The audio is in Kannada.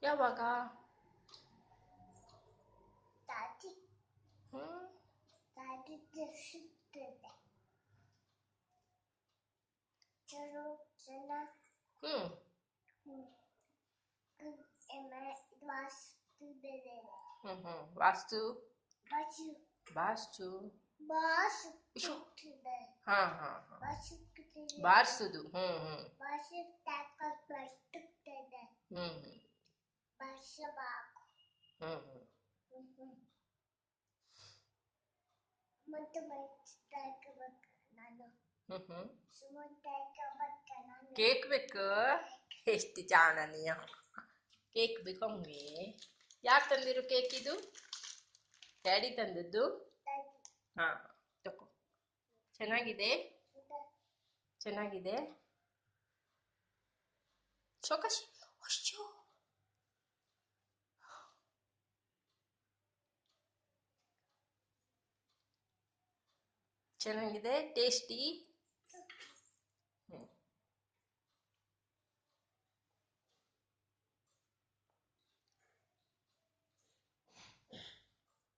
ಯಾವಾಗ? ದಾದಿ ಹ್ಮ್ ದಾದಿ ತಿರ್ಸುತ್ತದೆ ಚಲೋ ಜನ ಹ್ಮ್ ವಾಸ್ತುತ್ತದೆ ವಾಸ್ತು ಬಾಸು ಬಾಸ್ತು ಬಾಸು ಇಶು ಕುಟ್ಟಿದೆ ಹಾ ಹಾ ಹಾ ಬಾಸು ಕುಟ್ಟಿದೆ ಬಾರ್ಸುದು ಬಾಸು ತಾಕ ಬರ್ತದೆ ಹ್ಮ್ ಬಾಸ ಬಾಕು ಹ್ಮ್ ಮತ್ತು ಬೈತಾಕಬೇಕು ನಾನು ಹ್ಮ್ ಸುಮಂತಾಕಬೇಕು ನಾನು ಕೇಕ್ ಬೇಕು ಎಷ್ಟು ಜಾಣ ನೀ ಕೇಕ್ ಬೇಕು ಅಮ್ಮಿ ಯಾರು ತಂದಿರು ಕೇಕ್ ಇದು ಡ್ಯಾಡಿ ತಂದದ್ದು ದಾದಿ ಹಾ ತಕೋ ಚೆನ್ನಾಗಿದೆ ಚೆನ್ನಾಗಿದೆ ಚೌಕಾಶಿ ಅಶ್ಶೋ ಚೆನ್ನಾಗಿದೆ ಟೇಸ್ಟಿ